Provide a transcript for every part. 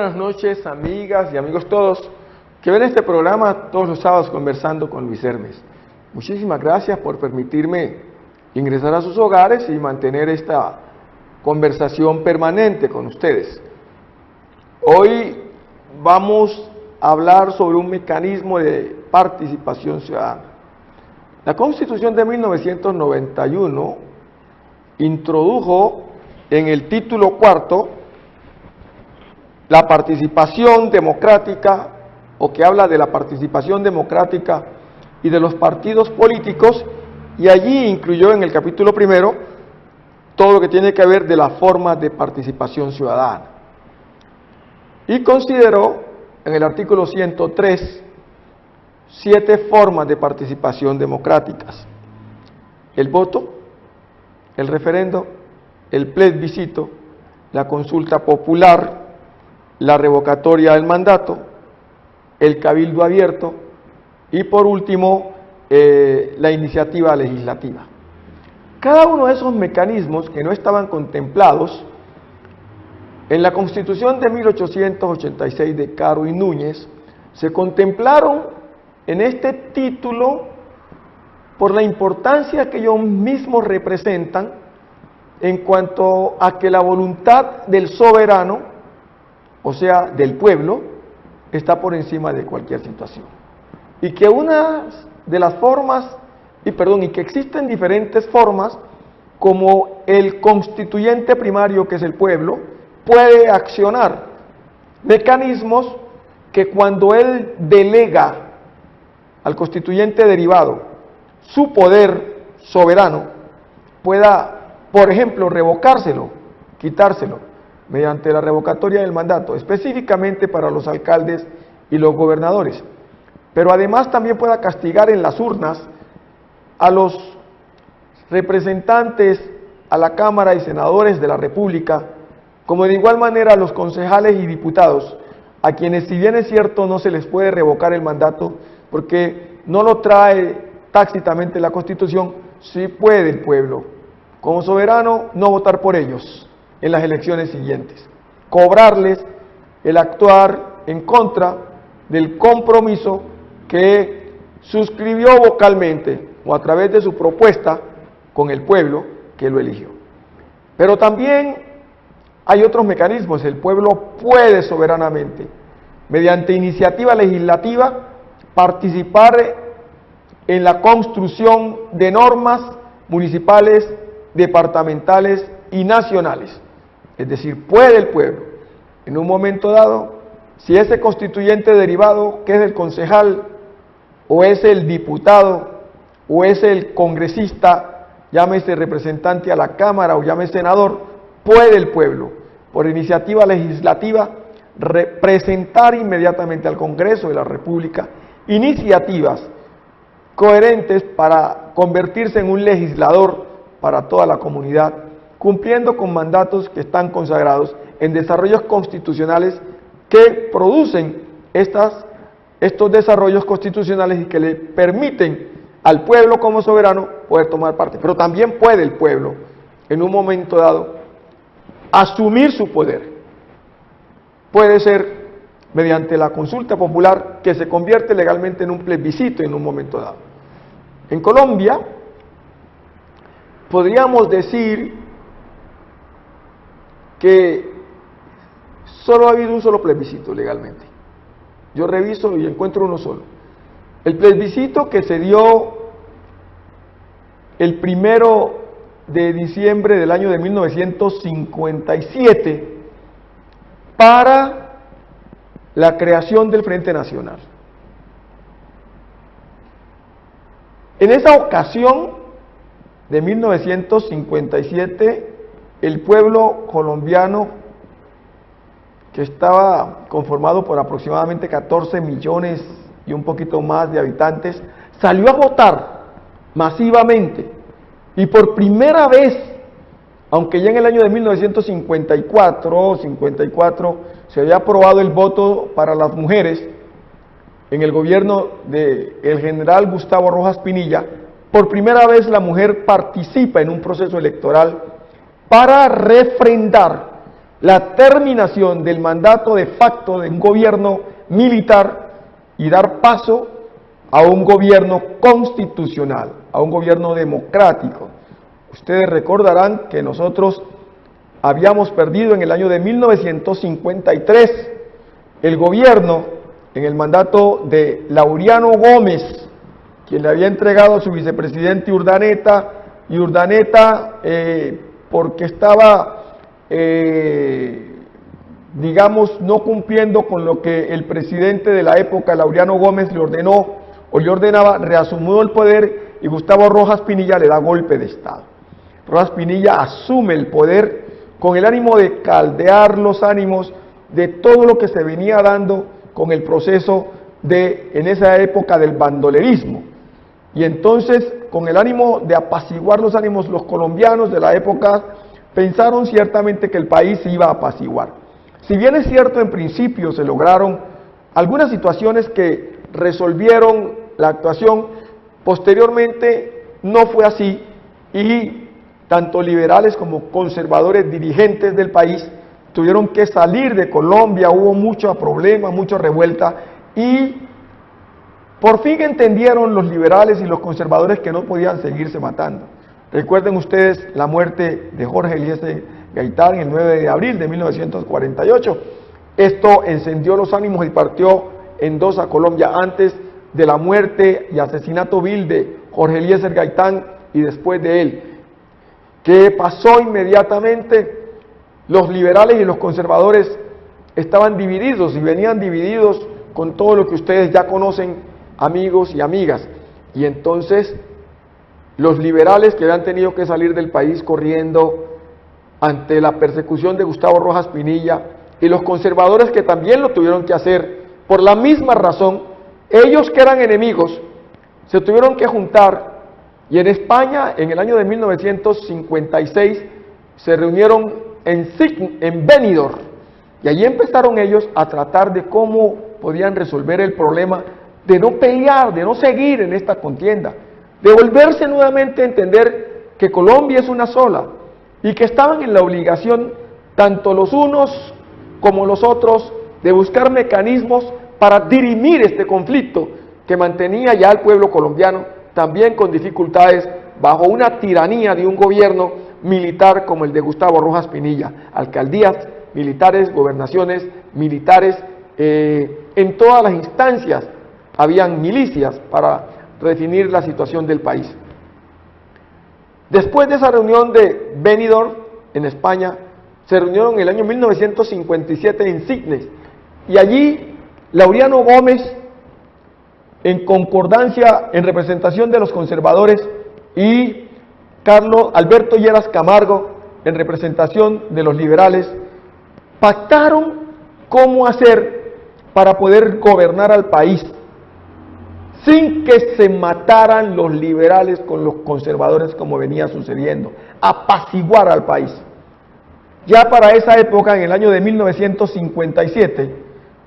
buenas noches, amigas y amigos todos que ven este programa todos los sábados conversando con Luis Hermes. Muchísimas gracias por permitirme ingresar a sus hogares y mantener esta conversación permanente con ustedes. Hoy vamos a hablar sobre un mecanismo de participación ciudadana. La Constitución de 1991 introdujo en el título cuarto la participación democrática, o que habla de la participación democrática y de los partidos políticos, y allí incluyó en el capítulo primero todo lo que tiene que ver de las formas de participación ciudadana. Y consideró en el artículo 103 7 formas de participación democráticas: el voto, el referendo, el plebiscito, la consulta popular, la revocatoria del mandato, el cabildo abierto y por último la iniciativa legislativa. Cada uno de esos mecanismos que no estaban contemplados en la Constitución de 1886 de Caro y Núñez se contemplaron en este título por la importancia que ellos mismos representan en cuanto a que la voluntad del soberano, o sea, del pueblo, está por encima de cualquier situación. Y que una de las formas, y que existen diferentes formas, como el constituyente primario, que es el pueblo, puede accionar mecanismos que cuando él delega al constituyente derivado su poder soberano, pueda, por ejemplo, revocárselo, quitárselo, mediante la revocatoria del mandato, específicamente para los alcaldes y los gobernadores, pero además también pueda castigar en las urnas a los representantes a la Cámara y senadores de la República, como de igual manera a los concejales y diputados, a quienes, si bien es cierto, no se les puede revocar el mandato, porque no lo trae tácitamente la Constitución, sí puede el pueblo, como soberano, no votar por ellos en las elecciones siguientes, cobrarles el actuar en contra del compromiso que suscribió vocalmente o a través de su propuesta con el pueblo que lo eligió. Pero también hay otros mecanismos. El pueblo puede soberanamente, mediante iniciativa legislativa, participar en la construcción de normas municipales, departamentales y nacionales. Es decir, puede el pueblo, en un momento dado, si ese constituyente derivado, que es el concejal, o es el diputado, o es el congresista, llámese representante a la Cámara o llámese senador, puede el pueblo, por iniciativa legislativa, presentar inmediatamente al Congreso de la República iniciativas coherentes para convertirse en un legislador para toda la comunidad, cumpliendo con mandatos que están consagrados en desarrollos constitucionales que producen estos desarrollos constitucionales y que le permiten al pueblo como soberano poder tomar parte. Pero también puede el pueblo, en un momento dado, asumir su poder. Puede ser mediante la consulta popular, que se convierte legalmente en un plebiscito en un momento dado. En Colombia, podríamos decir que solo ha habido un solo plebiscito legalmente. Yo reviso y encuentro uno solo. El plebiscito que se dio el 1 de diciembre del año de 1957 para la creación del Frente Nacional. En esa ocasión de 1957, el pueblo colombiano, que estaba conformado por aproximadamente 14 millones y un poquito más de habitantes, salió a votar masivamente y por primera vez, aunque ya en el año de 1954 se había aprobado el voto para las mujeres en el gobierno del general Gustavo Rojas Pinilla, por primera vez la mujer participa en un proceso electoral para refrendar la terminación del mandato de facto de un gobierno militar y dar paso a un gobierno constitucional, a un gobierno democrático. Ustedes recordarán que nosotros habíamos perdido en el año de 1953 el gobierno en el mandato de Laureano Gómez, quien le había entregado a su vicepresidente Urdaneta, y Urdaneta, porque estaba, digamos, no cumpliendo con lo que el presidente de la época, Laureano Gómez, le ordenó o le ordenaba, reasumió el poder y Gustavo Rojas Pinilla le da golpe de Estado. Rojas Pinilla asume el poder con el ánimo de caldear los ánimos de todo lo que se venía dando con el proceso de, en esa época, del bandolerismo. Y entonces, con el ánimo de apaciguar los ánimos, los colombianos de la época pensaron ciertamente que el país se iba a apaciguar. Si bien es cierto, en principio se lograron algunas situaciones que resolvieron la actuación, posteriormente no fue así y tanto liberales como conservadores dirigentes del país tuvieron que salir de Colombia, hubo muchos problemas, mucha revuelta y por fin entendieron los liberales y los conservadores que no podían seguirse matando. Recuerden ustedes la muerte de Jorge Eliezer Gaitán el 9 de abril de 1948. Esto encendió los ánimos y partió en dos a Colombia antes de la muerte y asesinato vil de Jorge Eliezer Gaitán y después de él. ¿Qué pasó inmediatamente? Los liberales y los conservadores estaban divididos y venían divididos con todo lo que ustedes ya conocen, amigos y amigas. Y entonces los liberales que habían tenido que salir del país corriendo ante la persecución de Gustavo Rojas Pinilla y los conservadores que también lo tuvieron que hacer por la misma razón, ellos que eran enemigos se tuvieron que juntar y en España en el año de 1956 se reunieron en Benidorm y allí empezaron ellos a tratar de cómo podían resolver el problema de no pelear, de no seguir en esta contienda, de volverse nuevamente a entender que Colombia es una sola y que estaban en la obligación, tanto los unos como los otros, de buscar mecanismos para dirimir este conflicto que mantenía ya al pueblo colombiano también con dificultades bajo una tiranía de un gobierno militar como el de Gustavo Rojas Pinilla, alcaldías militares, gobernaciones militares, en todas las instancias habían milicias para definir la situación del país. Después de esa reunión de Benidorm en España, se reunieron en el año 1957 en Signes y allí Laureano Gómez, en concordancia, en representación de los conservadores, y Carlos Alberto Lleras Camargo, en representación de los liberales, pactaron cómo hacer para poder gobernar al país sin que se mataran los liberales con los conservadores como venía sucediendo, apaciguar al país. Ya para esa época, en el año de 1957,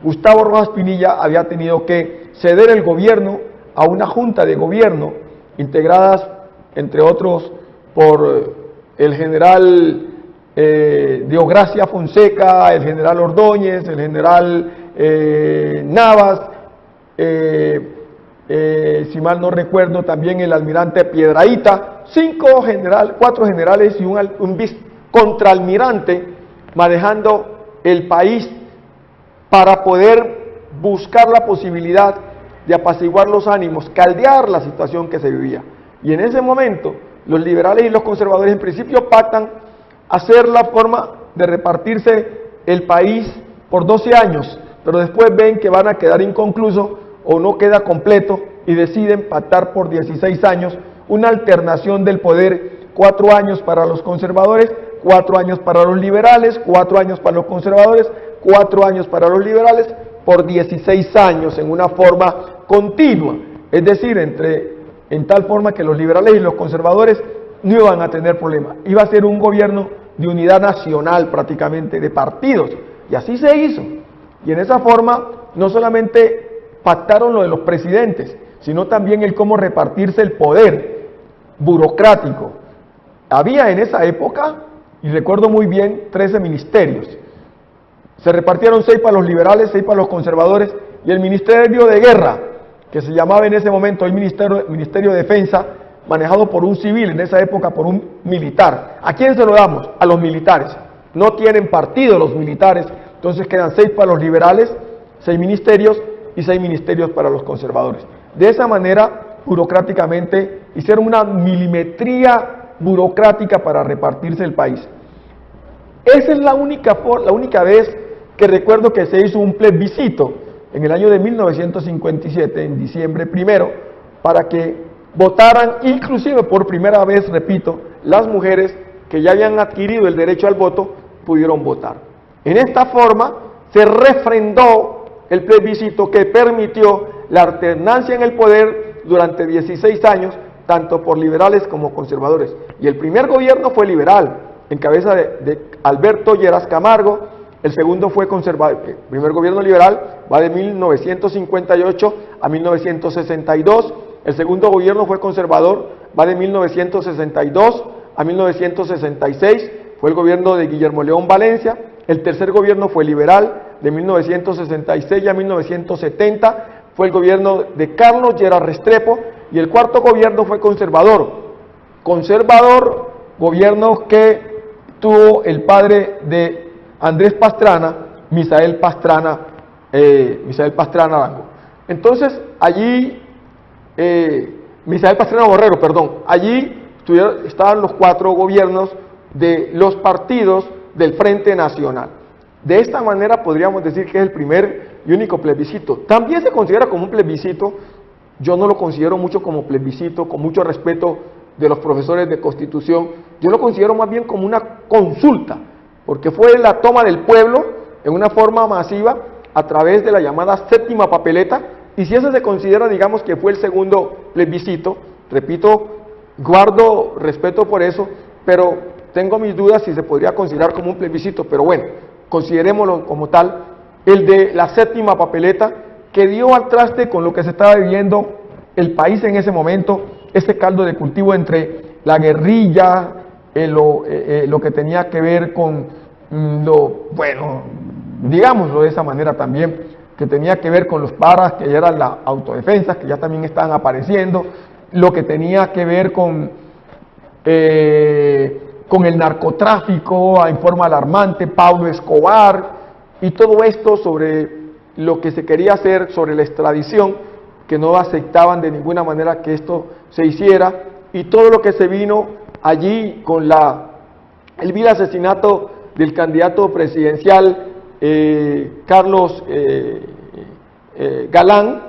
Gustavo Rojas Pinilla había tenido que ceder el gobierno a una junta de gobierno integradas, entre otros, por el general Deogracia Fonseca, el general Ordóñez, el general Navas, si mal no recuerdo, también el almirante Piedrahíta, cuatro generales y un contraalmirante manejando el país para poder buscar la posibilidad de apaciguar los ánimos, caldear la situación que se vivía. Y en ese momento, los liberales y los conservadores en principio pactan hacer la forma de repartirse el país por 12 años, pero después ven que van a quedar inconcluso o no queda completo y deciden pactar por 16 años una alternación del poder, 4 años para los conservadores, 4 años para los liberales, 4 años para los conservadores, 4 años para los liberales, por 16 años en una forma continua, es decir, en tal forma que los liberales y los conservadores no iban a tener problema, iba a ser un gobierno de unidad nacional prácticamente, de partidos, y así se hizo, y en esa forma no solamente pactaron lo de los presidentes, sino también el cómo repartirse el poder burocrático. Había en esa época, y recuerdo muy bien, 13 ministerios, Se repartieron 6 para los liberales, 6 para los conservadores, y el Ministerio de Guerra, que se llamaba en ese momento el Ministerio de Defensa, manejado por un civil, en esa época por un militar. ¿A quién se lo damos? A los militares. No tienen partido los militares, entonces quedan 6 para los liberales, 6 ministerios y 6 ministerios para los conservadores. De esa manera, burocráticamente, hicieron una milimetría burocrática para repartirse el país. Esa es la única vez que recuerdo que se hizo un plebiscito en el año de 1957, en diciembre 1, para que votaran, inclusive por primera vez, repito, las mujeres que ya habían adquirido el derecho al voto, pudieron votar. En esta forma se refrendó el plebiscito que permitió la alternancia en el poder durante 16 años, tanto por liberales como conservadores. Y el primer gobierno fue liberal, en cabeza de Alberto Lleras Camargo. El segundo fue conservador. El primer gobierno liberal va de 1958 a 1962. El segundo gobierno fue conservador, va de 1962 a 1966. Fue el gobierno de Guillermo León Valencia. El tercer gobierno fue liberal, de 1966 a 1970. Fue el gobierno de Carlos Lleras Restrepo. Y el cuarto gobierno fue conservador. Conservador, gobierno que tuvo el padre de Andrés Pastrana, Misael Pastrana Arango. Entonces, allí, Misael Pastrana Borrero, perdón, allí estaban los 4 gobiernos de los partidos del Frente Nacional. De esta manera podríamos decir que es el primer y único plebiscito. También se considera como un plebiscito. Yo no lo considero mucho como plebiscito, con mucho respeto de los profesores de Constitución. Yo lo considero más bien como una consulta, porque fue la toma del pueblo en una forma masiva a través de la llamada séptima papeleta, y si eso se considera, digamos, que fue el segundo plebiscito, repito, guardo respeto por eso, pero tengo mis dudas si se podría considerar como un plebiscito, pero bueno, considerémoslo como tal, el de la séptima papeleta, que dio al traste con lo que se estaba viviendo el país en ese momento, ese caldo de cultivo entre la guerrilla, lo que tenía que ver con bueno, digámoslo de esa manera también, que tenía que ver con los paras, que ya eran las autodefensas, que ya también estaban apareciendo, lo que tenía que ver con el narcotráfico en forma alarmante, Pablo Escobar, y todo esto sobre lo que se quería hacer, sobre la extradición, que no aceptaban de ninguna manera que esto se hiciera, y todo lo que se vino allí con el vil asesinato del candidato presidencial Carlos Galán,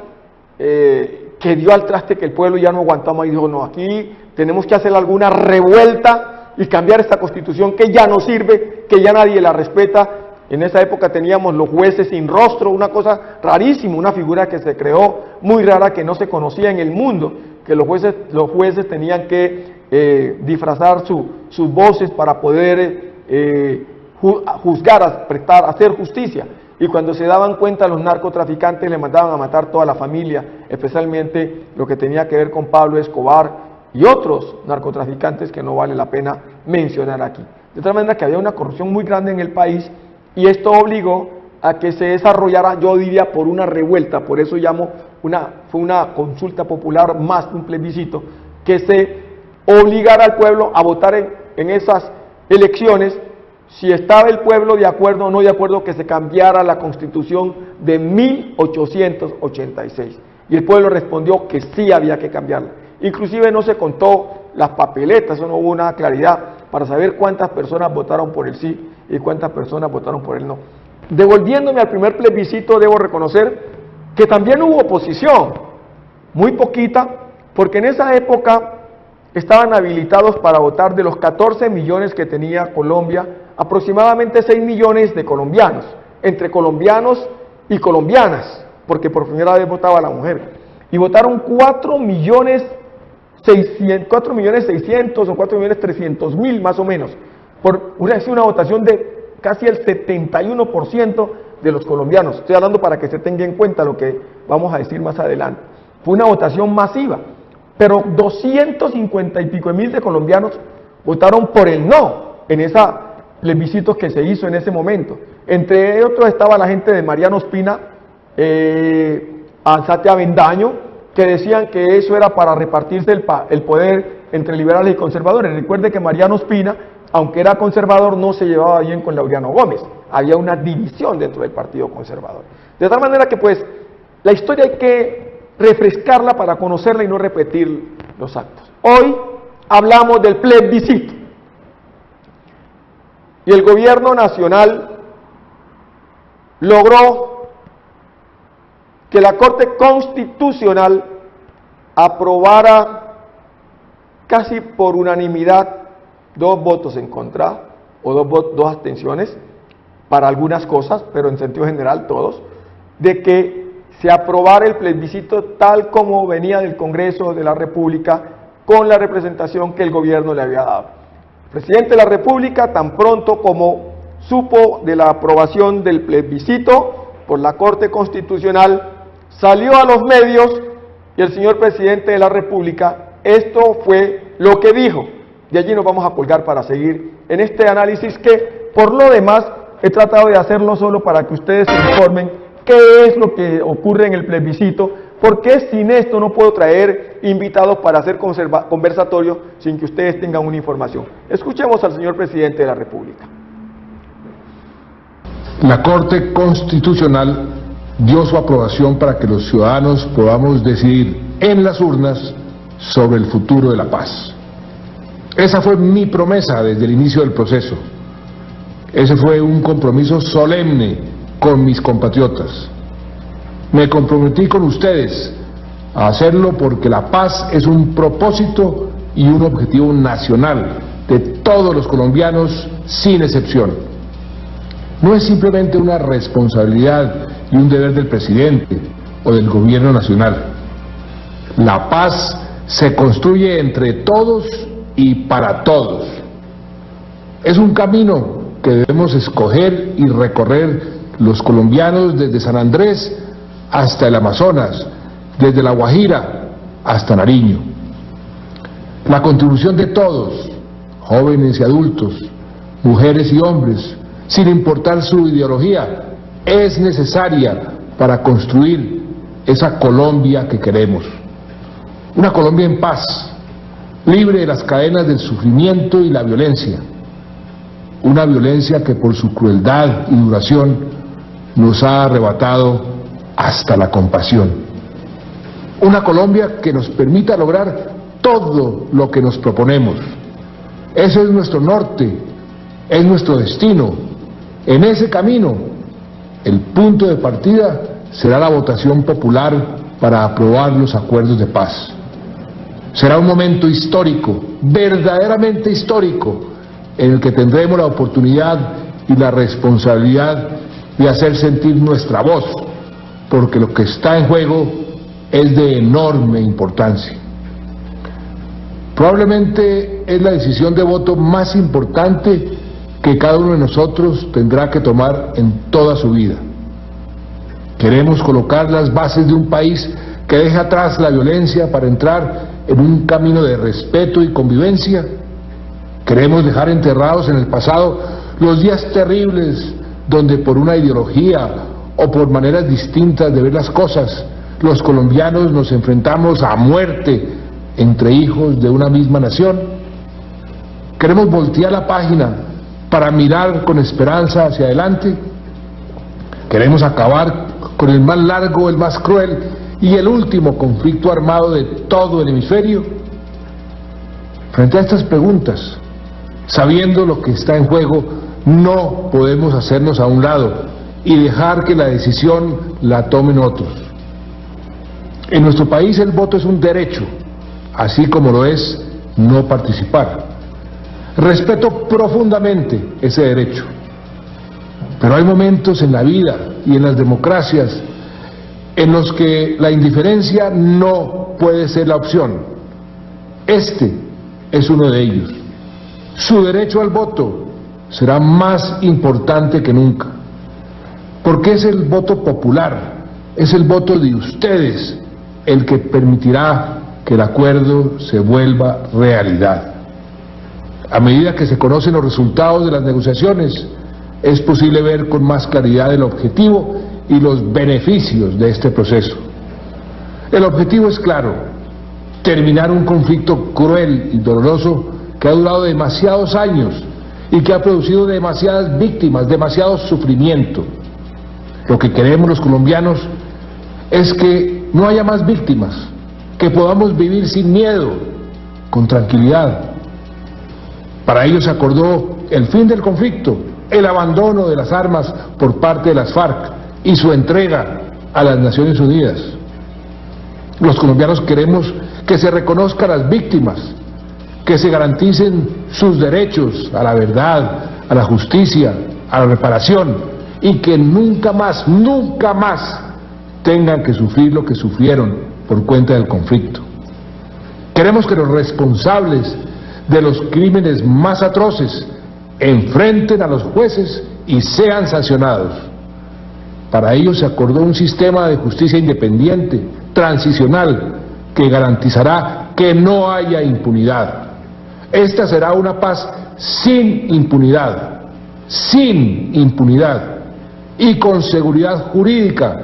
que dio al traste que el pueblo ya no aguantaba y dijo, no, aquí tenemos que hacer alguna revuelta y cambiar esta constitución que ya no sirve, que ya nadie la respeta. En esa época teníamos los jueces sin rostro, una cosa rarísima, una figura que se creó muy rara, que no se conocía en el mundo, que los jueces tenían que disfrazar sus voces para poder juzgar, hacer justicia. Y cuando se daban cuenta, los narcotraficantes le mandaban a matar toda la familia, especialmente lo que tenía que ver con Pablo Escobar y otros narcotraficantes que no vale la pena mencionar aquí. De tal manera que había una corrupción muy grande en el país, y esto obligó a que se desarrollara, yo diría, por una revuelta. Por eso fue una consulta popular más que un plebiscito, que se obligara al pueblo a votar en esas elecciones, si estaba el pueblo de acuerdo o no de acuerdo que se cambiara la Constitución de 1886. Y el pueblo respondió que sí había que cambiarla. Inclusive no se contó las papeletas, eso no hubo una claridad para saber cuántas personas votaron por el sí y cuántas personas votaron por el no. Devolviéndome al primer plebiscito, debo reconocer que también hubo oposición, muy poquita, porque en esa época estaban habilitados para votar, de los 14 millones que tenía Colombia, aproximadamente 6 millones de colombianos, entre colombianos y colombianas, porque por primera vez votaba la mujer, y votaron 4 millones 600 o 4 millones 300 mil más o menos, por una votación de casi el 71% de los colombianos. Estoy hablando para que se tenga en cuenta lo que vamos a decir más adelante. Fue una votación masiva, pero 250 y pico mil de colombianos votaron por el no en esa plebiscito que se hizo en ese momento. Entre otros estaba la gente de Mariano Ospina, Alzate Avendaño, que decían que eso era para repartirse el poder entre liberales y conservadores. Recuerde que Mariano Ospina, aunque era conservador, no se llevaba bien con Laureano Gómez. Había una división dentro del Partido Conservador. De tal manera que, pues, la historia hay que refrescarla para conocerla y no repetir los actos. Hoy hablamos del plebiscito. Y el gobierno nacional logró que la Corte Constitucional aprobara casi por unanimidad 2 votos en contra o 2 abstenciones para algunas cosas, pero en sentido general todos, de que se aprobara el plebiscito tal como venía del Congreso de la República con la representación que el gobierno le había dado. El presidente de la República, tan pronto como supo de la aprobación del plebiscito por la Corte Constitucional, salió a los medios y el señor presidente de la República, esto fue lo que dijo. De allí nos vamos a colgar para seguir en este análisis que, por lo demás, he tratado de hacerlo solo para que ustedes se informen qué es lo que ocurre en el plebiscito, porque sin esto no puedo traer invitados para hacer conversatorio sin que ustedes tengan una información. Escuchemos al señor presidente de la República. La Corte Constitucional dio su aprobación para que los ciudadanos podamos decidir en las urnas sobre el futuro de la paz. Esa fue mi promesa desde el inicio del proceso. Ese fue un compromiso solemne con mis compatriotas. Me comprometí con ustedes a hacerlo porque la paz es un propósito y un objetivo nacional de todos los colombianos sin excepción. No es simplemente una responsabilidad y un deber del presidente o del gobierno nacional. La paz se construye entre todos y para todos. Es un camino que debemos escoger y recorrer los colombianos desde San Andrés hasta el Amazonas, desde La Guajira hasta Nariño. La contribución de todos, jóvenes y adultos, mujeres y hombres, sin importar su ideología, es necesaria para construir esa Colombia que queremos. Una Colombia en paz, libre de las cadenas del sufrimiento y la violencia. Una violencia que por su crueldad y duración nos ha arrebatado hasta la compasión. Una Colombia que nos permita lograr todo lo que nos proponemos. Ese es nuestro norte, es nuestro destino. En ese camino, el punto de partida será la votación popular para aprobar los acuerdos de paz. Será un momento histórico, verdaderamente histórico, en el que tendremos la oportunidad y la responsabilidad de hacer sentir nuestra voz, porque lo que está en juego es de enorme importancia. Probablemente es la decisión de voto más importante que cada uno de nosotros tendrá que tomar en toda su vida. Queremos colocar las bases de un país que deje atrás la violencia para entrar en un camino de respeto y convivencia. Queremos dejar enterrados en el pasado los días terribles donde por una ideología o por maneras distintas de ver las cosas, los colombianos nos enfrentamos a muerte entre hijos de una misma nación. Queremos voltear la página para mirar con esperanza hacia adelante. Queremos acabar con el más largo, el más cruel y el último conflicto armado de todo el hemisferio. Frente a estas preguntas, sabiendo lo que está en juego, no podemos hacernos a un lado y dejar que la decisión la tomen otros. En nuestro país el voto es un derecho, así como lo es no participar. Respeto profundamente ese derecho, pero hay momentos en la vida y en las democracias en los que la indiferencia no puede ser la opción. Este es uno de ellos. Su derecho al voto será más importante que nunca, porque es el voto popular, es el voto de ustedes el que permitirá que el acuerdo se vuelva realidad. A medida que se conocen los resultados de las negociaciones, es posible ver con más claridad el objetivo y los beneficios de este proceso. El objetivo es claro: terminar un conflicto cruel y doloroso que ha durado demasiados años y que ha producido demasiadas víctimas, demasiado sufrimiento. Lo que queremos los colombianos es que no haya más víctimas, que podamos vivir sin miedo, con tranquilidad. Para ello se acordó el fin del conflicto, el abandono de las armas por parte de las FARC y su entrega a las Naciones Unidas. Los colombianos queremos que se reconozcan a las víctimas, que se garanticen sus derechos a la verdad, a la justicia, a la reparación, y que nunca más tengan que sufrir lo que sufrieron por cuenta del conflicto. Queremos que los responsables de los crímenes más atroces enfrenten a los jueces y sean sancionados. Para ello se acordó un sistema de justicia independiente, transicional, que garantizará que no haya impunidad. Esta será una paz sin impunidad y con seguridad jurídica,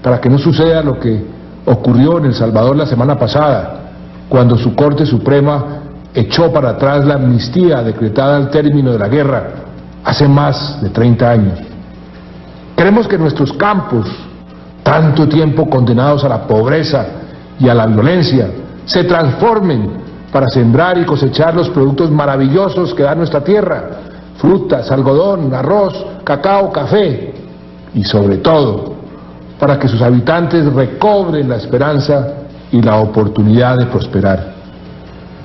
para que no suceda lo que ocurrió en El Salvador la semana pasada, cuando su Corte Suprema echó para atrás la amnistía decretada al término de la guerra hace más de 30 años. Queremos que nuestros campos, tanto tiempo condenados a la pobreza y a la violencia, se transformen para sembrar y cosechar los productos maravillosos que da nuestra tierra: frutas, algodón, arroz, cacao, café, y sobre todo, para que sus habitantes recobren la esperanza y la oportunidad de prosperar.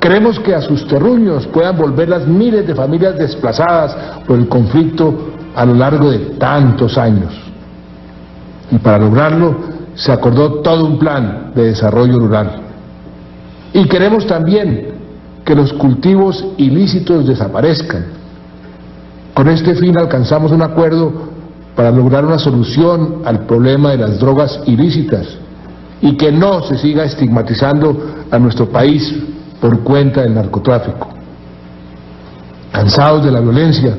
Queremos que a sus terruños puedan volver las miles de familias desplazadas por el conflicto a lo largo de tantos años. Y para lograrlo se acordó todo un plan de desarrollo rural. Y queremos también que los cultivos ilícitos desaparezcan. Con este fin alcanzamos un acuerdo para lograr una solución al problema de las drogas ilícitas y que no se siga estigmatizando a nuestro país por cuenta del narcotráfico. Cansados de la violencia,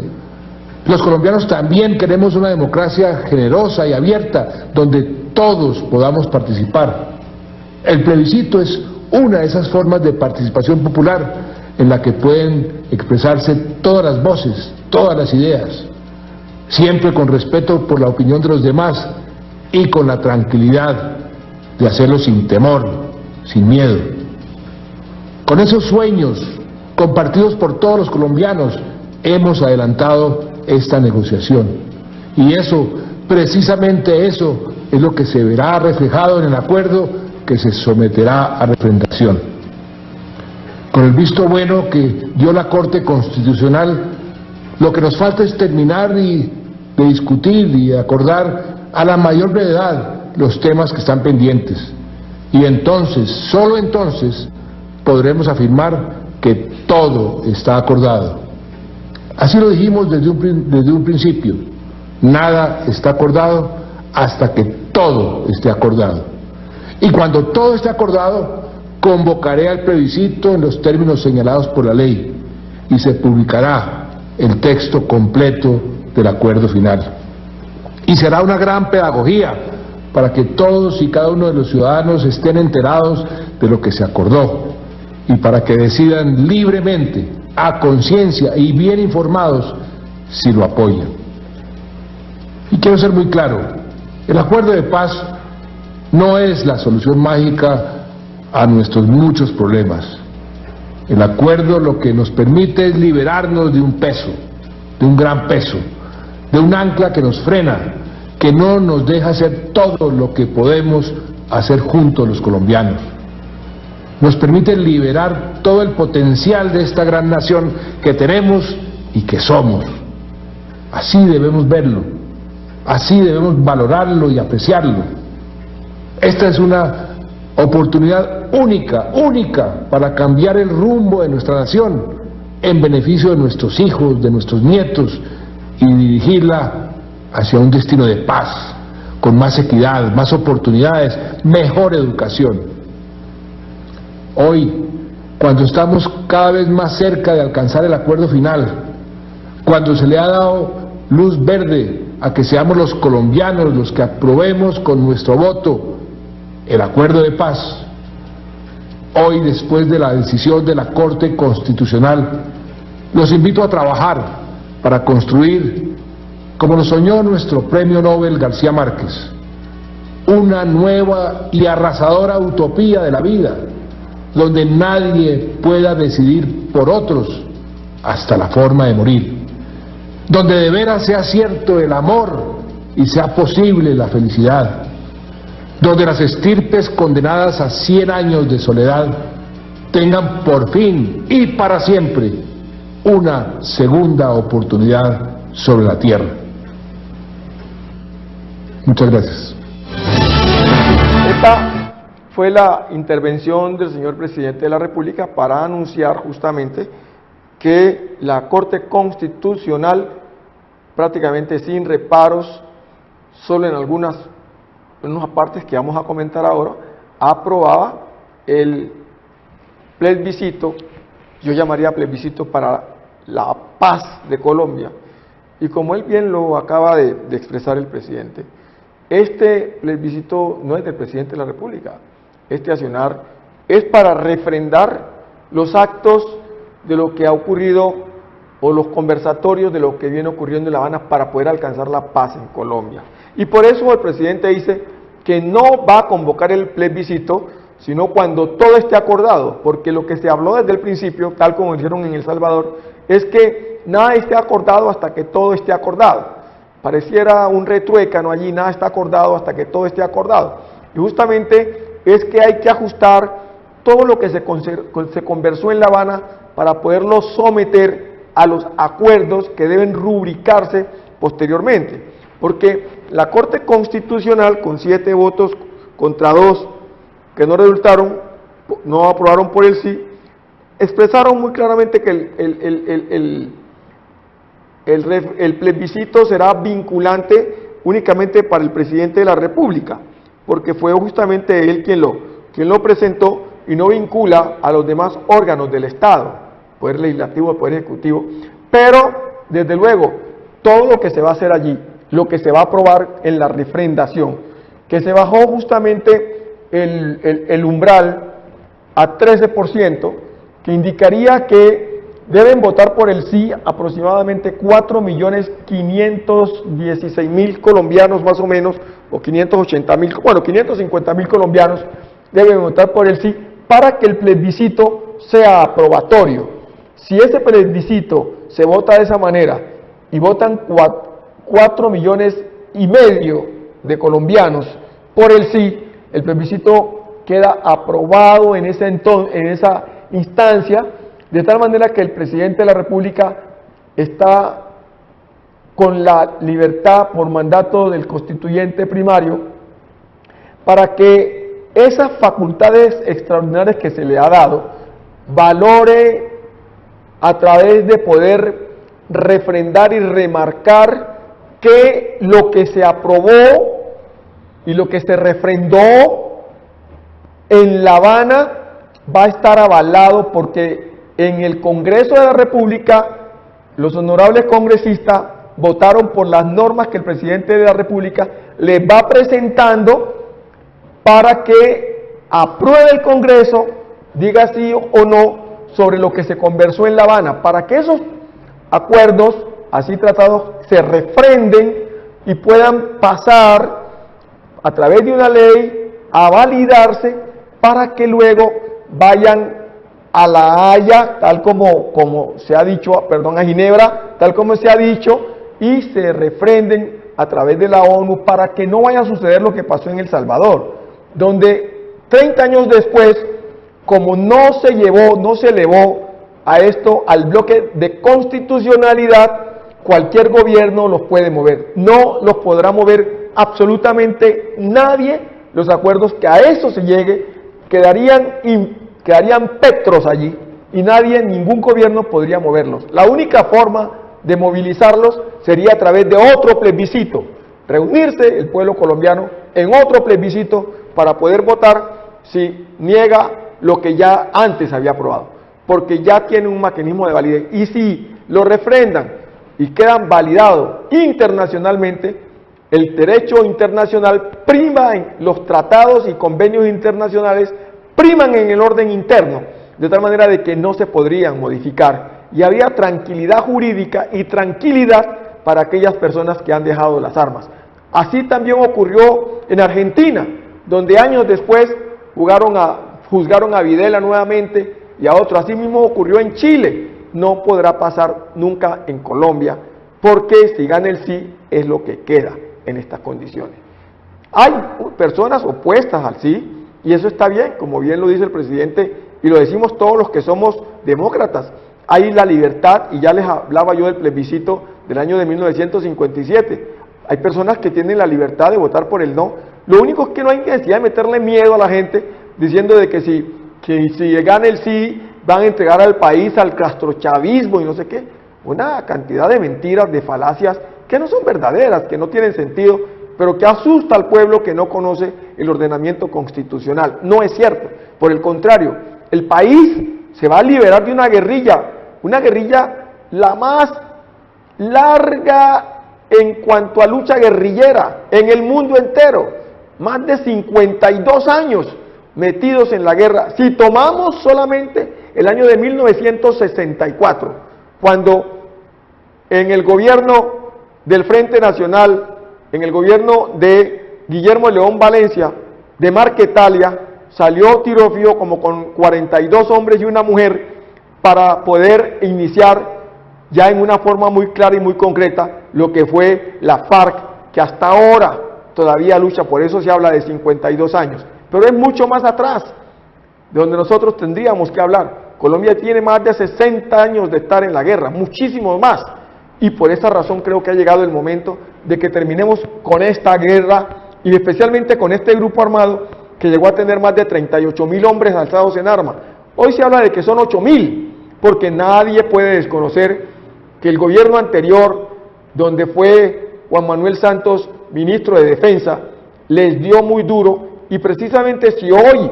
los colombianos también queremos una democracia generosa y abierta donde todos podamos participar. El plebiscito es una de esas formas de participación popular en la que pueden expresarse todas las voces, todas las ideas, siempre con respeto por la opinión de los demás y con la tranquilidad de hacerlo sin temor, sin miedo. Con esos sueños compartidos por todos los colombianos hemos adelantado esta negociación, y eso, precisamente eso, es lo que se verá reflejado en el acuerdo que se someterá a refrendación. Con el visto bueno que dio la Corte Constitucional, lo que nos falta es terminar de discutir y acordar a la mayor brevedad los temas que están pendientes, y entonces, solo entonces, podremos afirmar que todo está acordado. Así lo dijimos desde un principio: nada está acordado hasta que todo esté acordado. Y cuando todo esté acordado, convocaré al plebiscito en los términos señalados por la ley y se publicará el texto completo del acuerdo final. Y será una gran pedagogía para que todos y cada uno de los ciudadanos estén enterados de lo que se acordó y para que decidan libremente, a conciencia y bien informados, si lo apoyan. Y quiero ser muy claro: el acuerdo de paz no es la solución mágica a nuestros muchos problemas. El acuerdo lo que nos permite es liberarnos de un peso, de un gran peso, de un ancla que nos frena, que no nos deja hacer todo lo que podemos hacer juntos los colombianos. Nos permite liberar todo el potencial de esta gran nación que tenemos y que somos. Así debemos verlo, así debemos valorarlo y apreciarlo. Esta es una oportunidad única para cambiar el rumbo de nuestra nación en beneficio de nuestros hijos, de nuestros nietos, y dirigirla hacia un destino de paz, con más equidad, más oportunidades, mejor educación. Hoy, cuando estamos cada vez más cerca de alcanzar el acuerdo final, cuando se le ha dado luz verde a que seamos los colombianos los que aprobemos con nuestro voto el acuerdo de paz. Hoy, después de la decisión de la Corte Constitucional, los invito a trabajar para construir, como lo soñó nuestro premio Nobel García Márquez, una nueva y arrasadora utopía de la vida, donde nadie pueda decidir por otros hasta la forma de morir, donde de veras sea cierto el amor y sea posible la felicidad, donde las estirpes condenadas a 100 años de soledad tengan por fin y para siempre una segunda oportunidad sobre la tierra. Muchas gracias. Esta fue la intervención del señor presidente de la República para anunciar justamente que la Corte Constitucional, prácticamente sin reparos, solo en unas partes que vamos a comentar ahora, aprobaba el plebiscito, yo llamaría plebiscito para la paz de Colombia. Y como él bien lo acaba de expresar el presidente, este plebiscito no es del presidente de la República, este accionar es para refrendar los actos de lo que ha ocurrido o los conversatorios de lo que viene ocurriendo en La Habana para poder alcanzar la paz en Colombia. Y por eso el presidente dice que no va a convocar el plebiscito, sino cuando todo esté acordado, porque lo que se habló desde el principio, tal como hicieron en El Salvador, es que nada esté acordado hasta que todo esté acordado. Pareciera un retruécano allí, nada está acordado hasta que todo esté acordado. Y justamente es que hay que ajustar todo lo que se conversó en La Habana para poderlo someter a los acuerdos que deben rubricarse posteriormente. Porque la Corte Constitucional, con 7 votos contra 2 que no resultaron, no aprobaron por el sí, expresaron muy claramente que el plebiscito será vinculante únicamente para el presidente de la República, porque fue justamente él quien lo presentó y no vincula a los demás órganos del Estado, Poder Legislativo, Poder Ejecutivo, pero desde luego todo lo que se va a hacer allí, lo que se va a aprobar en la refrendación, que se bajó justamente el umbral a 13%, que indicaría que deben votar por el sí aproximadamente 4.516.000 colombianos más o menos, o 550.000 colombianos deben votar por el sí para que el plebiscito sea aprobatorio. Si ese plebiscito se vota de esa manera y votan 4,5 millones de colombianos por el sí, el plebiscito queda aprobado en esa instancia, de tal manera que el presidente de la República está con la libertad por mandato del constituyente primario para que esas facultades extraordinarias que se le ha dado valore a través de poder refrendar y remarcar que lo que se aprobó y lo que se refrendó en La Habana va a estar avalado porque en el Congreso de la República los honorables congresistas votaron por las normas que el presidente de la República les va presentando para que apruebe el Congreso, diga sí o no sobre lo que se conversó en La Habana, para que esos acuerdos así tratados se refrenden y puedan pasar a través de una ley a validarse para que luego vayan a La Haya, tal como se ha dicho, a Ginebra, tal como se ha dicho, y se refrenden a través de la ONU para que no vaya a suceder lo que pasó en El Salvador, donde 30 años después, como no se elevó a esto, al bloque de constitucionalidad, cualquier gobierno los puede mover, no los podrá mover absolutamente nadie. Los acuerdos que a eso se llegue quedarían petros allí y ningún gobierno podría moverlos. La única forma de movilizarlos sería a través de otro plebiscito, reunirse el pueblo colombiano en otro plebiscito para poder votar si niega lo que ya antes había aprobado, porque ya tiene un mecanismo de validez. Y si lo refrendan y quedan validados internacionalmente, el derecho internacional prima en los tratados y convenios internacionales, priman en el orden interno, de tal manera de que no se podrían modificar. Y había tranquilidad jurídica y tranquilidad para aquellas personas que han dejado las armas. Así también ocurrió en Argentina, donde años después juzgaron a Videla nuevamente y a otro. Así mismo ocurrió en Chile. No podrá pasar nunca en Colombia, porque si gana el sí es lo que queda en estas condiciones. Hay personas opuestas al sí, y eso está bien, como bien lo dice el presidente, y lo decimos todos los que somos demócratas. Hay la libertad, y ya les hablaba yo del plebiscito del año de 1957. Hay personas que tienen la libertad de votar por el no. Lo único es que no hay necesidad de meterle miedo a la gente, diciendo de que si gana el sí, van a entregar al país al castrochavismo y no sé qué. Una cantidad de mentiras, de falacias, que no son verdaderas, que no tienen sentido, pero que asusta al pueblo que no conoce el ordenamiento constitucional. No es cierto. Por el contrario, el país se va a liberar de una guerrilla la más larga en cuanto a lucha guerrillera en el mundo entero. Más de 52 años metidos en la guerra. Si tomamos solamente el año de 1964, cuando en el gobierno del Frente Nacional, en el gobierno de Guillermo León Valencia, de Marquetalia, salió Tirofio como con 42 hombres y una mujer para poder iniciar ya en una forma muy clara y muy concreta lo que fue la FARC, que hasta ahora todavía lucha. Por eso se habla de 52 años, pero es mucho más atrás de donde nosotros tendríamos que hablar. Colombia tiene más de 60 años de estar en la guerra, muchísimos más, y por esa razón creo que ha llegado el momento de que terminemos con esta guerra, y especialmente con este grupo armado que llegó a tener más de 38.000 hombres alzados en armas. Hoy se habla de que son 8.000, porque nadie puede desconocer que el gobierno anterior, donde fue Juan Manuel Santos ministro de Defensa, les dio muy duro, y precisamente si hoy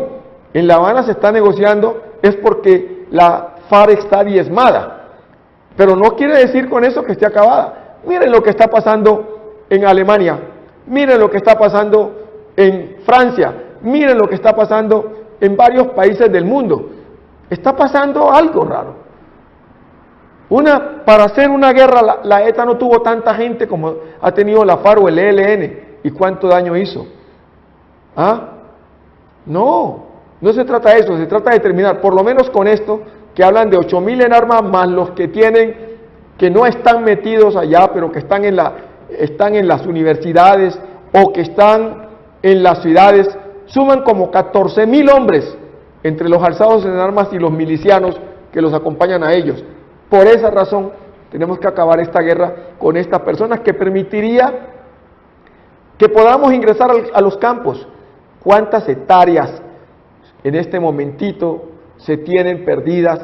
en La Habana se está negociando es porque la FARC está diezmada, pero no quiere decir con eso que esté acabada. Miren lo que está pasando en Alemania, miren lo que está pasando en Francia, miren lo que está pasando en varios países del mundo. Está pasando algo raro. Para hacer una guerra, la ETA no tuvo tanta gente como ha tenido la FARC o el ELN. ¿Y cuánto daño hizo? No se trata de eso, se trata de terminar, por lo menos con esto, que hablan de 8.000 en armas, más los que no están metidos allá, pero que están en las universidades o que están en las ciudades, suman como 14.000 hombres entre los alzados en armas y los milicianos que los acompañan a ellos. Por esa razón tenemos que acabar esta guerra con estas personas, que permitiría que podamos ingresar a los campos. ¿Cuántas hectáreas en este momentito se tienen perdidas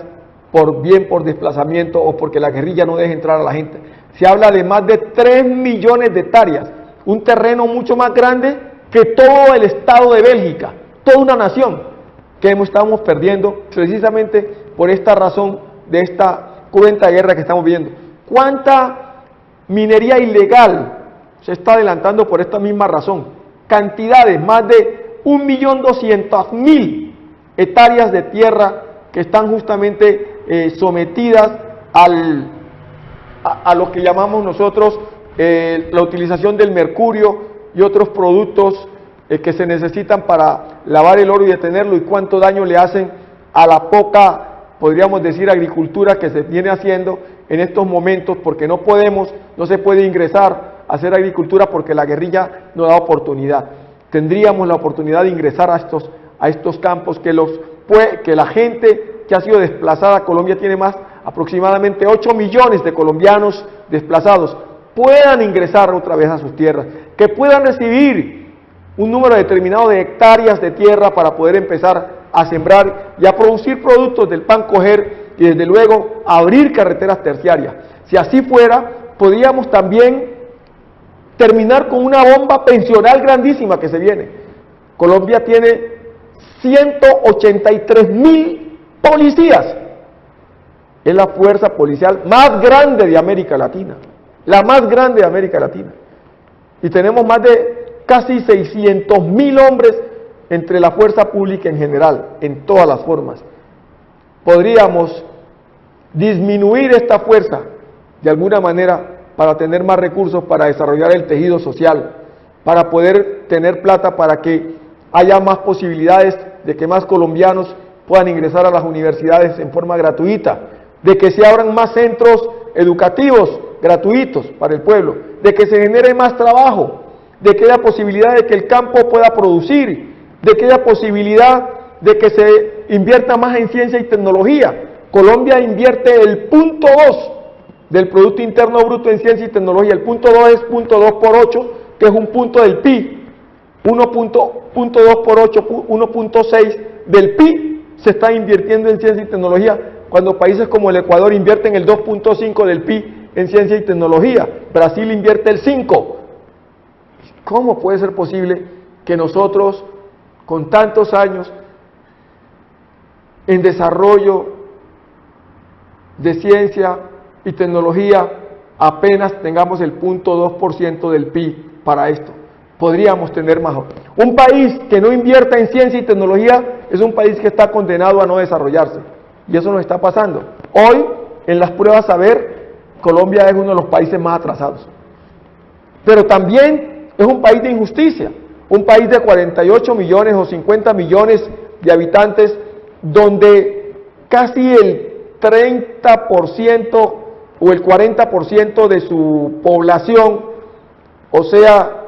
por desplazamiento o porque la guerrilla no deja entrar a la gente? Se habla de más de 3 millones de hectáreas, un terreno mucho más grande que todo el estado de Bélgica, toda una nación, que estamos perdiendo precisamente por esta razón de esta cruenta guerra que estamos viviendo. ¿Cuánta minería ilegal se está adelantando por esta misma razón? Cantidades, más de 1.200.000 hectáreas de tierra que están justamente sometidas a lo que llamamos nosotros la utilización del mercurio y otros productos que se necesitan para lavar el oro y detenerlo, y cuánto daño le hacen a la poca, podríamos decir, agricultura que se viene haciendo en estos momentos, porque no se puede ingresar a hacer agricultura porque la guerrilla no da oportunidad. Tendríamos la oportunidad de ingresar a estos campos, que la gente que ha sido desplazada. Colombia tiene aproximadamente 8 millones de colombianos desplazados, puedan ingresar otra vez a sus tierras, que puedan recibir un número determinado de hectáreas de tierra para poder empezar a sembrar y a producir productos del pan coger, y desde luego abrir carreteras terciarias. Si así fuera, podríamos también terminar con una bomba pensional grandísima que se viene. Colombia tiene 183.000 policías es la fuerza policial más grande de América Latina, la más grande de América Latina. Y tenemos más de casi 600.000 hombres entre la fuerza pública en general, en todas las formas. Podríamos disminuir esta fuerza de alguna manera para tener más recursos para desarrollar el tejido social, para poder tener plata para que haya más posibilidades de que más colombianos puedan ingresar a las universidades en forma gratuita, de que se abran más centros educativos gratuitos para el pueblo, de que se genere más trabajo, de que haya posibilidad de que el campo pueda producir, de que haya posibilidad de que se invierta más en ciencia y tecnología. Colombia invierte el 0.2 del Producto Interno Bruto en ciencia y tecnología. El 0.2 es 0.2 por 8, que es un punto del PIB. 1.2 por 8, 1.6 del PIB se está invirtiendo en ciencia y tecnología, cuando países como el Ecuador invierten el 2.5 del PIB en ciencia y tecnología. Brasil invierte el 5. ¿Cómo puede ser posible que nosotros, con tantos años en desarrollo de ciencia y tecnología, apenas tengamos el 0.2% del PIB para esto? Podríamos tener más. Un país que no invierta en ciencia y tecnología es un país que está condenado a no desarrollarse. Y eso nos está pasando. Hoy, en las pruebas a ver, Colombia es uno de los países más atrasados. Pero también es un país de injusticia. Un país de 48 millones o 50 millones de habitantes, donde casi el 30% o el 40% de su población, o sea,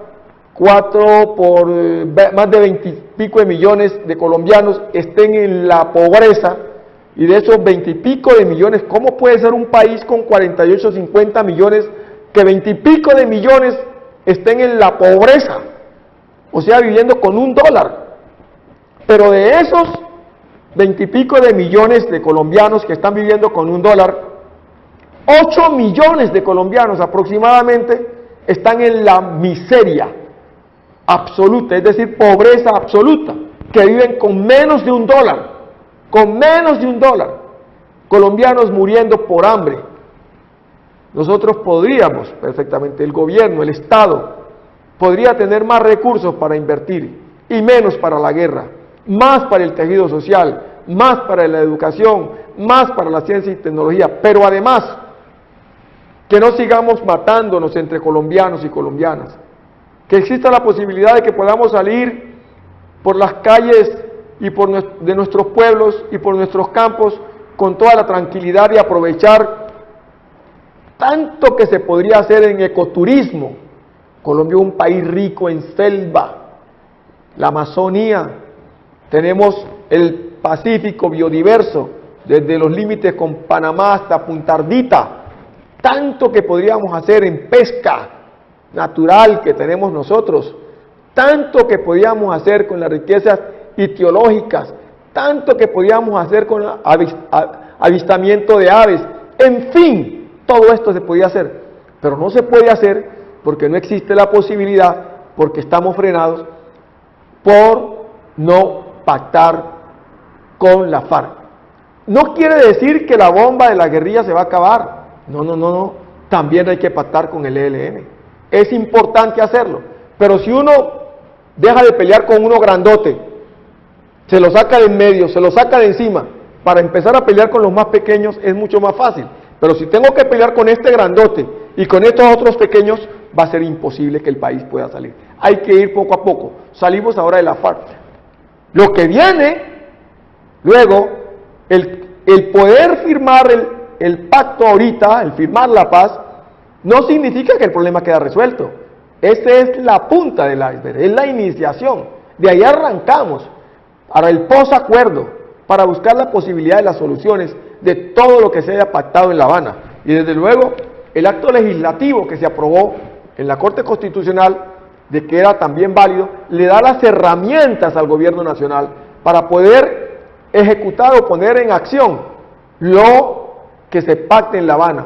4 por más de 20 y pico de millones de colombianos estén en la pobreza, y de esos 20 y pico de millones, ¿cómo puede ser un país con 48 o 50 millones que 20 y pico de millones estén en la pobreza? O sea, viviendo con $1. Pero de esos 20 y pico de millones de colombianos que están viviendo con $1, 8 millones de colombianos aproximadamente están en la miseria absoluta, es decir, pobreza absoluta, que viven con menos de $1, con menos de $1, colombianos muriendo por hambre. Nosotros podríamos perfectamente, el gobierno, el Estado, podría tener más recursos para invertir y menos para la guerra, más para el tejido social, más para la educación, más para la ciencia y tecnología, pero además que no sigamos matándonos entre colombianos y colombianas, que exista la posibilidad de que podamos salir por las calles y de nuestros pueblos y por nuestros campos con toda la tranquilidad y aprovechar tanto que se podría hacer en ecoturismo. Colombia es un país rico en selva, la Amazonía, tenemos el Pacífico biodiverso, desde los límites con Panamá hasta Punta Ardita, tanto que podríamos hacer en pesca natural que tenemos nosotros, tanto que podríamos hacer con las riquezas ictiológicas, tanto que podríamos hacer con avistamiento de aves, en fin, todo esto se podía hacer, pero no se puede hacer porque no existe la posibilidad, porque estamos frenados por no pactar con la FARC. No quiere decir que la bomba de la guerrilla se va a acabar, no, también hay que pactar con el ELN, es importante hacerlo, pero si uno deja de pelear con uno grandote, se lo saca de en medio, se lo saca de encima, para empezar a pelear con los más pequeños es mucho más fácil, pero si tengo que pelear con este grandote y con estos otros pequeños, va a ser imposible que el país pueda salir. Hay que ir poco a poco. Salimos ahora de la FARC. Lo que viene luego, el poder firmar el pacto ahorita, el firmar la paz, no significa que el problema queda resuelto. Esa es la punta del iceberg, es la iniciación. De ahí arrancamos para el posacuerdo, para buscar la posibilidad de las soluciones de todo lo que se haya pactado en La Habana. Y desde luego, el acto legislativo que se aprobó en la Corte Constitucional, de que era también válido, le da las herramientas al gobierno nacional para poder ejecutar o poner en acción lo que se pacte en La Habana.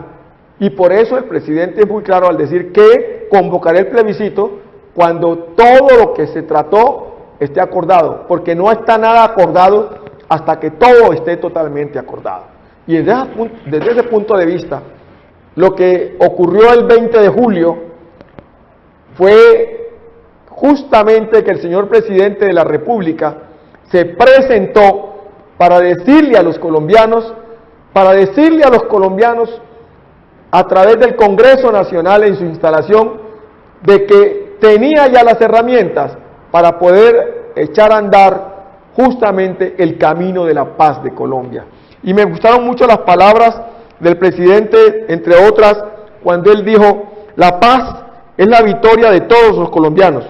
Y por eso el presidente es muy claro al decir que convocará el plebiscito cuando todo lo que se trató esté acordado, porque no está nada acordado hasta que todo esté totalmente acordado. Y desde ese punto de vista, lo que ocurrió el 20 de julio fue justamente que el señor presidente de la República se presentó para decirle a los colombianos, a través del Congreso Nacional en su instalación, de que tenía ya las herramientas para poder echar a andar justamente el camino de la paz de Colombia. Y me gustaron mucho las palabras del presidente, entre otras, cuando él dijo: la paz es la victoria de todos los colombianos.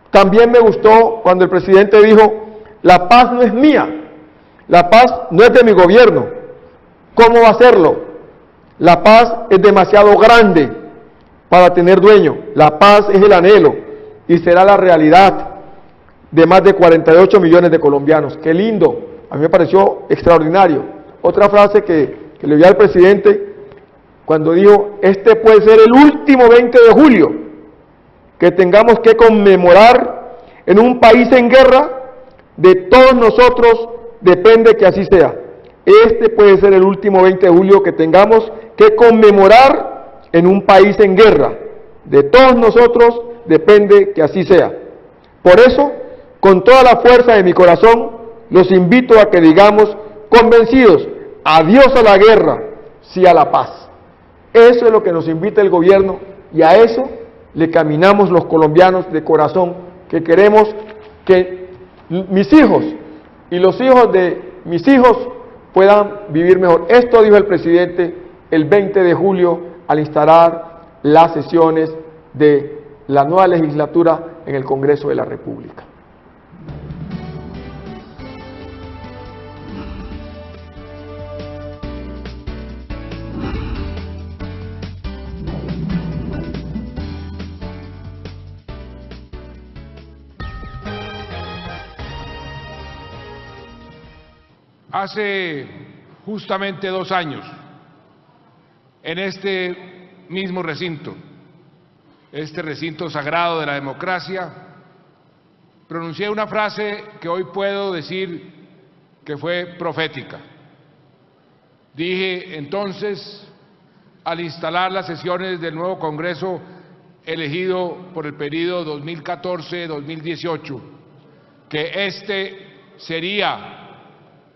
También me gustó cuando el presidente dijo: la paz no es mía, la paz no es de mi gobierno. ¿Cómo va a serlo? La paz es demasiado grande para tener dueño. La paz es el anhelo y será la realidad de más de 48 millones de colombianos. ¡Qué lindo! A mí me pareció extraordinario. Otra frase que le vi al presidente cuando dijo: este puede ser el último 20 de julio que tengamos que conmemorar en un país en guerra. De todos nosotros depende que así sea. Este puede ser el último 20 de julio que tengamos que conmemorar en un país en guerra. De todos nosotros depende que así sea. Por eso, con toda la fuerza de mi corazón, los invito a que digamos convencidos: adiós a la guerra, sí a la paz. Eso es lo que nos invita el gobierno, y a eso le caminamos los colombianos de corazón, que queremos que mis hijos y los hijos de mis hijos puedan vivir mejor. Esto dijo el presidente el 20 de julio al instalar las sesiones de la nueva legislatura en el Congreso de la República. Hace justamente 2 años, en este mismo recinto, este recinto sagrado de la democracia, pronuncié una frase que hoy puedo decir que fue profética. Dije entonces, al instalar las sesiones del nuevo Congreso elegido por el periodo 2014-2018, que este sería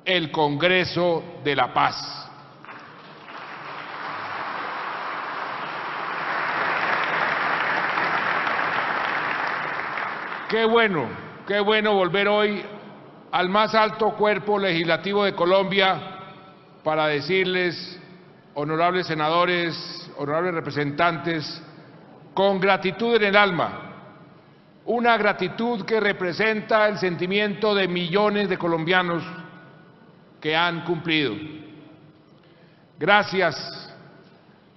el Congreso de la Paz. Qué bueno volver hoy al más alto cuerpo legislativo de Colombia para decirles, honorables senadores, honorables representantes, con gratitud en el alma, una gratitud que representa el sentimiento de millones de colombianos que han cumplido. Gracias,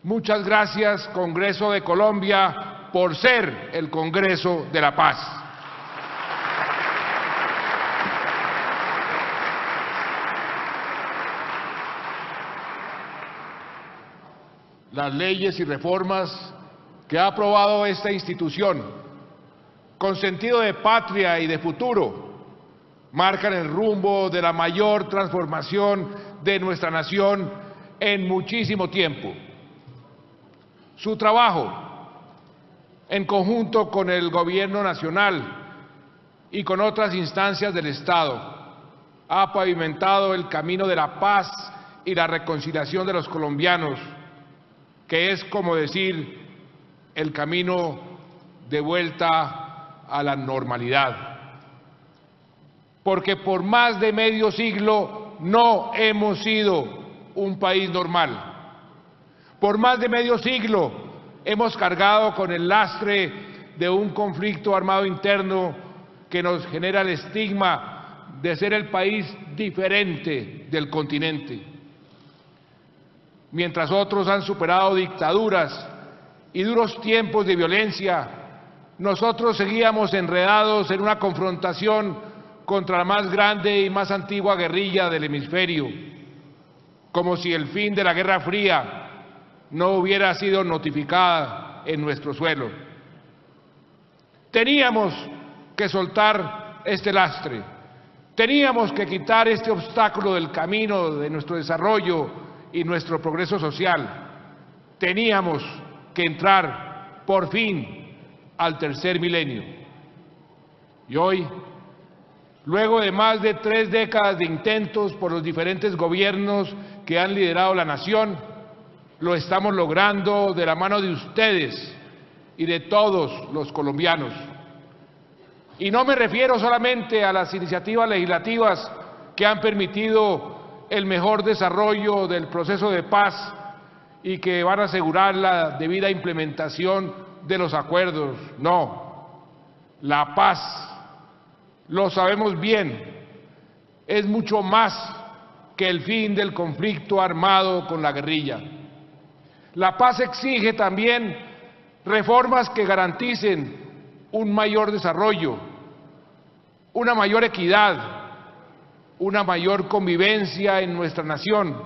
muchas gracias, Congreso de Colombia, por ser el Congreso de la Paz. Las leyes y reformas que ha aprobado esta institución, con sentido de patria y de futuro, marcan el rumbo de la mayor transformación de nuestra nación en muchísimo tiempo. Su trabajo, en conjunto con el Gobierno Nacional y con otras instancias del Estado, ha pavimentado el camino de la paz y la reconciliación de los colombianos, que es como decir el camino de vuelta a la normalidad. Porque por más de medio siglo no hemos sido un país normal. Por más de medio siglo hemos cargado con el lastre de un conflicto armado interno que nos genera el estigma de ser el país diferente del continente. Mientras otros han superado dictaduras y duros tiempos de violencia, nosotros seguíamos enredados en una confrontación contra la más grande y más antigua guerrilla del hemisferio, como si el fin de la Guerra Fría no hubiera sido notificada en nuestro suelo. Teníamos que soltar este lastre, Teníamos que quitar este obstáculo del camino de nuestro desarrollo y nuestro progreso social. Teníamos que entrar, por fin, al tercer milenio. Y hoy, luego de más de 3 décadas de intentos por los diferentes gobiernos que han liderado la nación, lo estamos logrando de la mano de ustedes y de todos los colombianos. Y no me refiero solamente a las iniciativas legislativas que han permitido el mejor desarrollo del proceso de paz y que van a asegurar la debida implementación de los acuerdos. No, la paz, lo sabemos bien, es mucho más que el fin del conflicto armado con la guerrilla. La paz exige también reformas que garanticen un mayor desarrollo, una mayor equidad, una mayor convivencia en nuestra nación.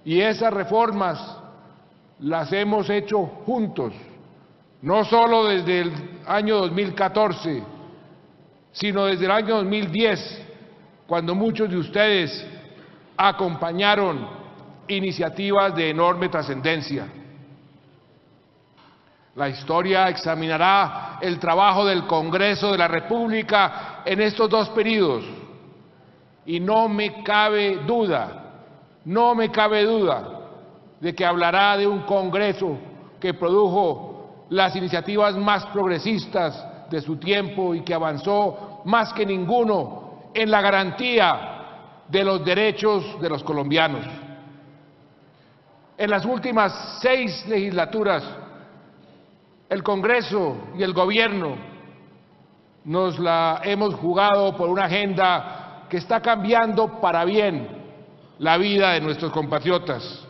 Y esas reformas las hemos hecho juntos, no solo desde el año 2014, sino desde el año 2010, cuando muchos de ustedes acompañaron iniciativas de enorme trascendencia. La historia examinará el trabajo del Congreso de la República en estos 2 períodos y no me cabe duda de que hablará de un Congreso que produjo las iniciativas más progresistas de su tiempo y que avanzó más que ninguno en la garantía de los derechos de los colombianos. En las últimas 6 legislaturas, el Congreso y el Gobierno nos la hemos jugado por una agenda que está cambiando para bien la vida de nuestros compatriotas,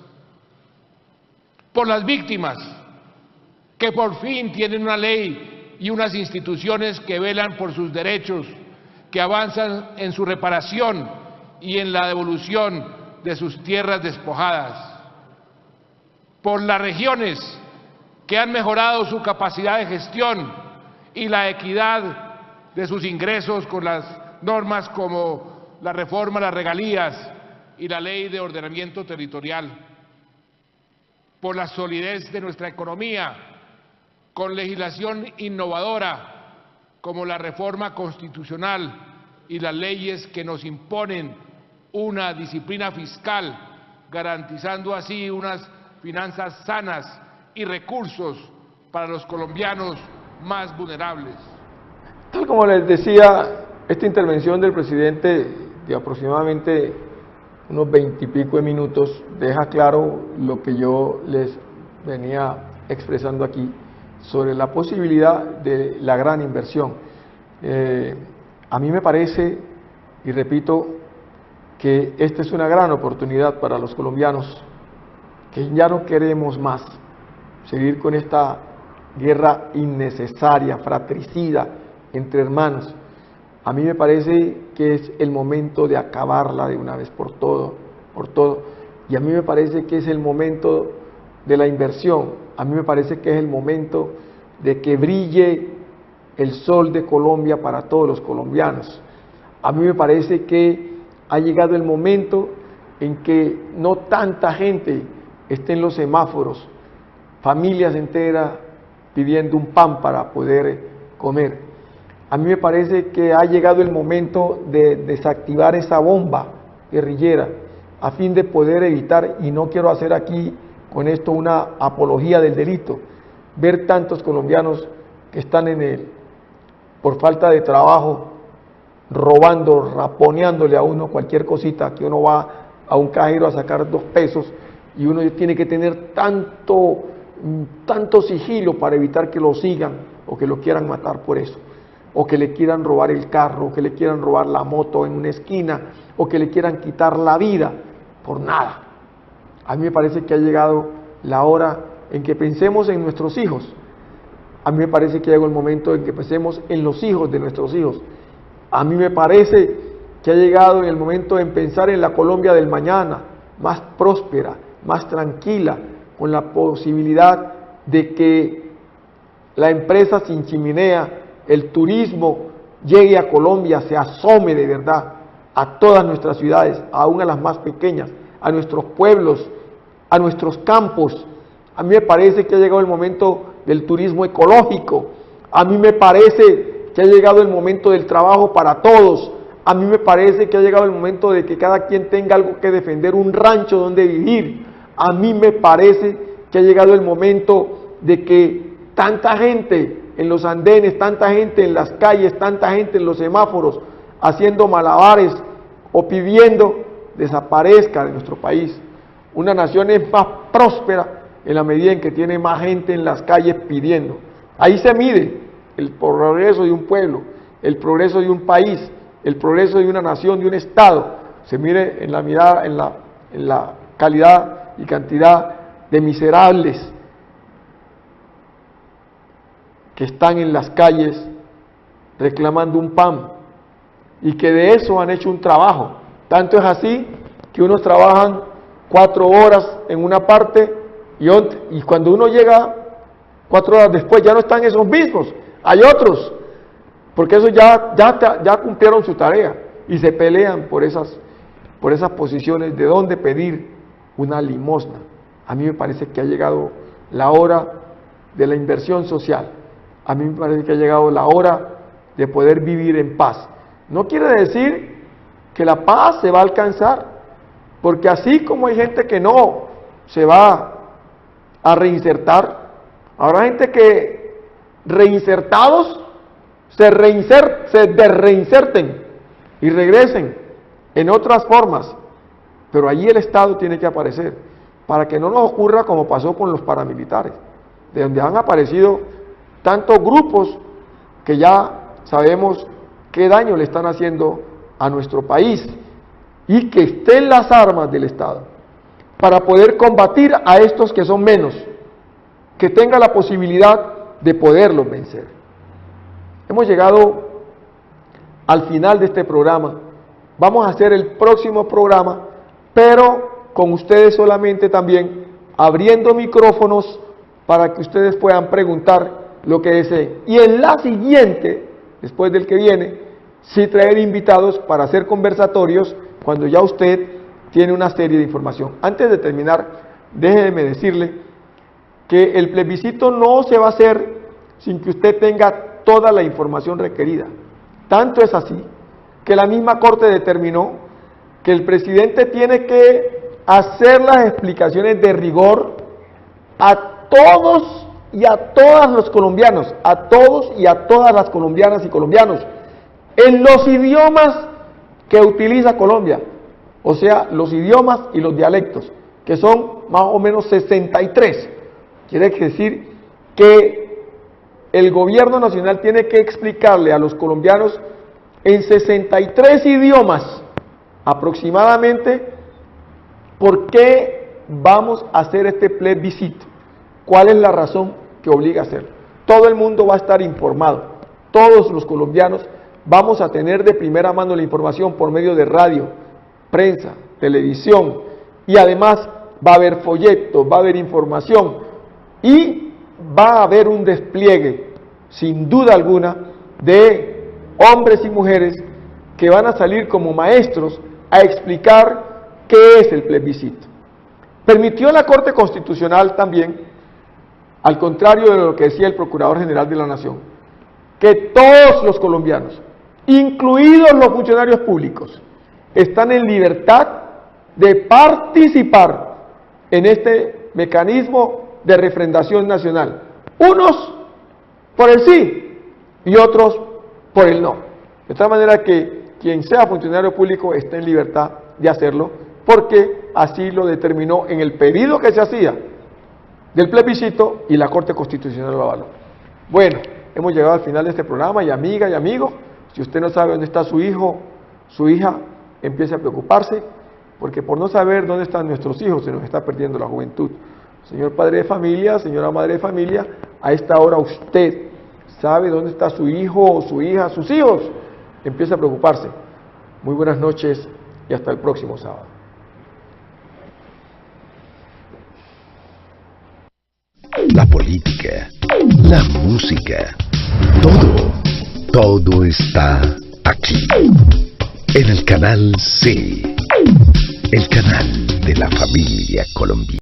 por las víctimas, que por fin tienen una ley y unas instituciones que velan por sus derechos, que avanzan en su reparación y en la devolución de sus tierras despojadas, por las regiones que han mejorado su capacidad de gestión y la equidad de sus ingresos con las normas como la reforma a las regalías y la ley de ordenamiento territorial, por la solidez de nuestra economía, con legislación innovadora como la reforma constitucional y las leyes que nos imponen una disciplina fiscal, garantizando así unas finanzas sanas y recursos para los colombianos más vulnerables. Tal como les decía, esta intervención del presidente de aproximadamente unos 20 y pico de minutos deja claro lo que yo les venía expresando aquí sobre la posibilidad de la gran inversión. A mí me parece, y repito, que esta es una gran oportunidad para los colombianos, que ya no queremos más seguir con esta guerra innecesaria, fratricida, entre hermanos. A mí me parece que es el momento de acabarla de una vez por todo, y a mí me parece que es el momento de la inversión, a mí me parece que es el momento de que brille el sol de Colombia para todos los colombianos. A mí me parece que ha llegado el momento en que no tanta gente esté en los semáforos, familias enteras pidiendo un pan para poder comer. A mí me parece que ha llegado el momento de desactivar esa bomba guerrillera a fin de poder evitar, y no quiero hacer aquí con esto una apología del delito, ver tantos colombianos que están por falta de trabajo, robando, raponeándole a uno cualquier cosita, que uno va a un cajero a sacar 2 pesos y uno tiene que tener tanto sigilo para evitar que lo sigan o que lo quieran matar por eso, o que le quieran robar el carro, o que le quieran robar la moto en una esquina, o que le quieran quitar la vida por nada. A mí me parece que ha llegado la hora en que pensemos en nuestros hijos. A mí me parece que llegó el momento en que pensemos en los hijos de nuestros hijos. A mí me parece que ha llegado el momento en pensar en la Colombia del mañana, más próspera, más tranquila, con la posibilidad de que la empresa sin chimenea, el turismo llegue a Colombia, se asome de verdad a todas nuestras ciudades, aún a las más pequeñas, a nuestros pueblos, a nuestros campos. A mí me parece que ha llegado el momento del turismo ecológico. A mí me parece que ha llegado el momento del trabajo para todos. A mí me parece que ha llegado el momento de que cada quien tenga algo que defender, un rancho donde vivir. A mí me parece que ha llegado el momento de que tanta gente en los andenes, tanta gente en las calles, tanta gente en los semáforos, haciendo malabares o pidiendo, desaparezca de nuestro país. Una nación es más próspera en la medida en que tiene más gente en las calles pidiendo. Ahí se mide el progreso de un pueblo, el progreso de un país, el progreso de una nación, de un estado. Se mide en la mirada, en la calidad y cantidad de miserables que están en las calles reclamando un pan y que de eso han hecho un trabajo. Tanto es así que unos trabajan 4 horas en una parte y cuando uno llega 4 horas después ya no están esos mismos, hay otros, porque esos ya cumplieron su tarea y se pelean por esas posiciones de dónde pedir una limosna. A mí me parece que ha llegado la hora de la inversión social. A mí me parece que ha llegado la hora de poder vivir en paz. No quiere decir que la paz se va a alcanzar, porque así como hay gente que no se va a reinsertar, habrá gente que reinsertados se desreinserten y regresen en otras formas, pero allí el Estado tiene que aparecer, para que no nos ocurra como pasó con los paramilitares, de donde han aparecido tantos grupos que ya sabemos qué daño le están haciendo a nuestro país, y que estén las armas del Estado para poder combatir a estos que son menos, que tenga la posibilidad de poderlos vencer. Hemos llegado al final de este programa. Vamos a hacer el próximo programa, pero con ustedes solamente también, abriendo micrófonos para que ustedes puedan preguntar lo que deseen. Y en la siguiente, después del que viene, sí traer invitados para hacer conversatorios cuando ya usted tiene una serie de información. Antes de terminar, déjeme decirle que el plebiscito no se va a hacer sin que usted tenga toda la información requerida. Tanto es así que la misma Corte determinó que el presidente tiene que hacer las explicaciones de rigor a todos y a todas los colombianos, a todos y a todas las colombianas y colombianos, en los idiomas que utiliza Colombia, o sea, los idiomas y los dialectos, que son más o menos 63. Quiere decir que el gobierno nacional tiene que explicarle a los colombianos en 63 idiomas aproximadamente por qué vamos a hacer este plebiscito, cuál es la razón que obliga a hacerlo. Todo el mundo va a estar informado, todos los colombianos vamos a tener de primera mano la información por medio de radio, prensa, televisión, y además va a haber folletos, va a haber información y va a haber un despliegue, sin duda alguna, de hombres y mujeres que van a salir como maestros a explicar qué es el plebiscito. Permitió la Corte Constitucional también, al contrario de lo que decía el Procurador General de la Nación, que todos los colombianos, incluidos los funcionarios públicos, están en libertad de participar en este mecanismo de refrendación nacional. Unos por el sí y otros por el no. De tal manera que quien sea funcionario público está en libertad de hacerlo, porque así lo determinó en el pedido que se hacía del plebiscito y la Corte Constitucional lo avaló. Bueno, hemos llegado al final de este programa y amiga y amigo, si usted no sabe dónde está su hijo, su hija, empiece a preocuparse, porque por no saber dónde están nuestros hijos se nos está perdiendo la juventud. Señor padre de familia, señora madre de familia, a esta hora usted sabe dónde está su hijo o su hija, sus hijos, empiece a preocuparse. Muy buenas noches y hasta el próximo sábado. La política, la música, todo Todo está aquí, en el canal C, el canal de la familia colombiana.